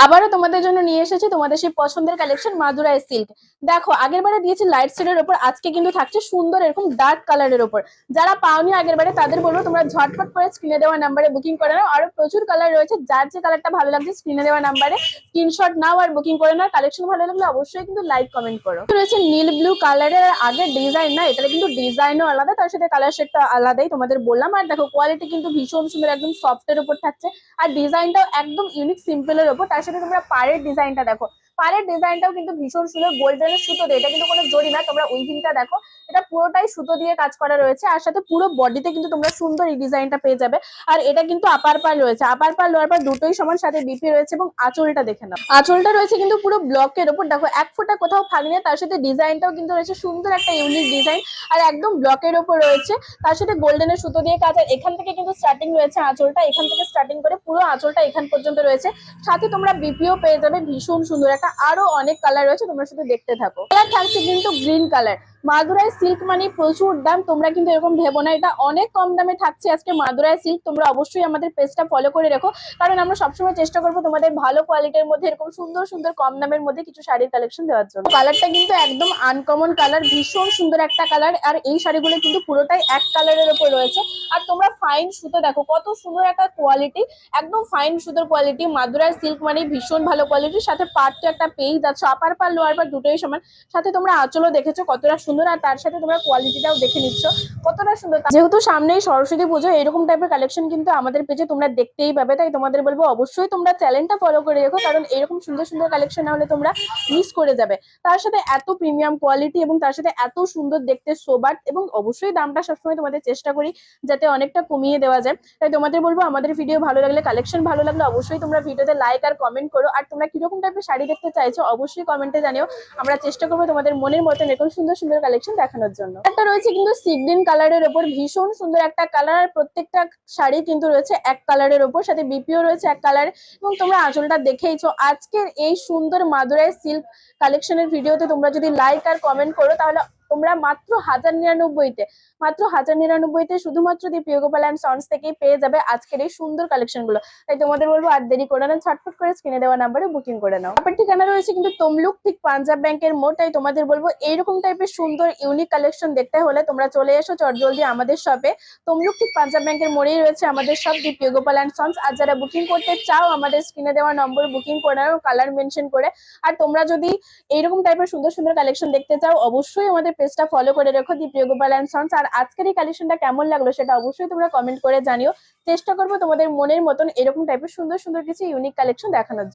আবারও তোমাদের জন্য নিয়ে এসেছি তোমাদের সেই পছন্দের কালেকশন মাদুরাই সিল্ক। দেখো আগের বারে দিয়েছি লাইট শেডের উপর, আজকে কিন্তু থাকছে সুন্দর এরকম ডার্ক কালারের উপর। যারা পাওনি আগের বারে তাদের বলবো তোমরা ঝটপট করে স্ক্রিনে দেওয়া নাম্বারে বুকিং করে নাও। আরো প্রচুর কালার রয়েছে, যার যে কালারটা ভালো লাগছে স্ক্রিনে দেওয়া নাম্বারে স্ক্রিনশট নাও আর বুকিং করে নাও। কালেকশন ভালো লাগলে অবশ্যই কিন্তু লাইক কমেন্ট করো। রয়েছে নীল ব্লু কালারের, আগের ডিজাইন না, এটা কিন্তু ডিজাইনও আলাদা, তার সাথে কালার শেডটা আলাদাই তোমাদের বললাম। আর দেখো কোয়ালিটি কিন্তু ভীষণ সুন্দর, একদম সফটের উপর থাকছে। আর ডিজাইনটাও একদম ইউনিক সিম্পলের উপর। তার সাথে তোমরা পাড়ের ডিজাইনটা দেখো, পাড়ের ডিজাইনটাও কিন্তু ভীষণ সুন্দর, গোল্ডেনের সুতো দিয়ে, এটা কিন্তু কোনো জড়ি না। তোমরা উইভিংটা দেখো, এটা পুরোটাই সুতো দিয়ে কাজ করা রয়েছে। আর সাথে পুরো বডিতে কিন্তু তোমরা সুন্দর এই ডিজাইনটা পেয়ে যাবে। আর এটা কিন্তু আপার পার রয়েছে, আপার পার লোয়ার পার দুটোই সমান, সাথে বিপি রয়েছে। এবং আঁচলটা দেখে নাও, আঁচলটা রয়েছে কিন্তু পুরো ব্লকের উপর। দেখো এক ফোঁটা কোথাও ফাঁক নেই। তার সাথে ডিজাইনটাও কিন্তু রয়েছে সুন্দর একটা ইউনিক ডিজাইন, আর একদম ব্লকের উপর রয়েছে। তার সাথে গোল্ডেনের সুতো দিয়ে কাজ। আর এখান থেকে কিন্তু স্টার্টিং রয়েছে আঁচলটা, এখান থেকে স্টার্টিং করে পুরো আঁচলটা এখান পর্যন্ত রয়েছে। সাথে তোমরা বিপিও পেয়ে যাবে ভীষণ সুন্দর একটা। আরো অনেক কালার রয়েছে, তোমরা শুধু দেখতে থাকো। কালার থাকছে কিন্তু গ্রিন কালার। মাদুরাই সিল্ক মানে প্রচুর দাম, তোমরা কিন্তু এরকম ভেবো না, এটা অনেক কম দামে থাকছে আজকে মাদুরাই সিল্ক। তোমরা অবশ্যই আমাদের পেজটা ফলো করে রেখো, কারণ আমরা সবসময় চেষ্টা করবো তোমাদের ভালো কোয়ালিটির মধ্যে এরকম সুন্দর সুন্দর কম দামের মধ্যে কিছু শাড়ির কালেকশন দেওয়ার জন্য। কালারটা কিন্তু একদম আনকমন কালার, ভীষণ সুন্দর একটা কালার। আর এই শাড়িগুলো কিন্তু পুরোটাই এক কালারের উপর রয়েছে। আর তোমরা ফাইন সুতো দেখো, কত সুন্দর একটা কোয়ালিটি, একদম ফাইন সুতোর কোয়ালিটি। মাদুরাই সিল্ক মানে ভীষণ ভালো কোয়ালিটির। সাথে পাট তো একটা পেয়ে যাচ্ছ, আপার পার লোয়ার পার দুটোই সমান। সাথে তোমরা আঁচলও দেখেছো কতটা সুন্দর, আর তার সাথে তোমরা কোয়ালিটিটাও দেখে নিচ্ছ কতটা সুন্দর। যেহেতু সামনেই সরস্বতী পুজো, এরকম টাইপের কালেকশন কিন্তু আমাদের পেজে তোমরা দেখতেই পাবে। তাই তোমাদের বলবো অবশ্যই তোমরা চ্যানেলটা ফলো করে রেখো, কারণ এরকম সুন্দর সুন্দর কালেকশন না হলে তোমরা মিস করে যাবে। তার সাথে এত প্রিমিয়াম কোয়ালিটি এবং তার সাথে এত সুন্দর দেখতে সোবার, এবং অবশ্যই দামটা সবসময় তোমাদের চেষ্টা করি যাতে অনেকটা কমিয়ে দেওয়া যায়। তাই তোমাদের বলবো আমাদের ভিডিও ভালো লাগলে, কালেকশন ভালো লাগলে অবশ্যই তোমরা ভিডিওতে লাইক আর কমেন্ট করো। আর তোমরা কিরকম টাইপের শাড়ি দেখতে চাইছো অবশ্যই কমেন্টে জানিও, আমরা চেষ্টা করবো তোমাদের মনের মতন এরকম সুন্দর সুন্দর কালেকশন দেখানোর জন্য। একটা রয়েছে কিন্তু সি গ্রিন কালারের ওপর, ভীষণ সুন্দর একটা কালার। আর প্রত্যেকটা শাড়ি কিন্তু রয়েছে এক কালারের ওপর, সাথে বিপিও রয়েছে এক কালার। এবং তোমরা আঁচলটা দেখেইছো। আজকের এই সুন্দর মাদুরাই সিল্ক কালেকশনের ভিডিওতে তোমরা যদি লাইক আর কমেন্ট করো, তাহলে তোমরা মাত্র 1099-তে, মাত্র 1099-তে শুধুমাত্র দি প্রিয় গোপাল অ্যান্ড সন্স থেকেই পেয়ে যাবে আজকের এই সুন্দর কালেকশন গুলো। তাই তোমাদের বলবো আর দেরি করে না, ছটফট করে স্ক্রিনে দেওয়া নাম্বারে বুকিং করে নাও। আপনার ঠিকানা রয়েছে কিন্তু তমলুক, ঠিক পাঞ্জাব ব্যাংকের মোড়। তাই তোমাদের বলবো এইরকম টাইপের সুন্দর ইউনিক কালেকশন দেখতে হলে তোমরা চলে এসো চটজলদি আমাদের শপে। তমলুক ঠিক পাঞ্জাব ব্যাংকের মোড়েই রয়েছে আমাদের শপ, দি প্রিয় গোপাল অ্যান্ড সন্স। আর যারা বুকিং করতে চাও আমাদের স্ক্রিনে দেওয়া নম্বর বুকিং করে নাও, কালার মেনশন করে। আর তোমরা যদি এইরকম টাইপের সুন্দর সুন্দর কালেকশন দেখতে চাও অবশ্যই আমাদের পেজটা ফলো করে রেখো, দি প্রিয় গোপাল অ্যান্ড সন্স। আর আজকের এই কালেকশনটা কেমন লাগলো সেটা অবশ্যই তোমরা কমেন্ট করে জানিও। চেষ্টা করবো তোমাদের মনের মতন এরকম টাইপের সুন্দর সুন্দর কিছু ইউনিক কালেকশন দেখানোর জন্য।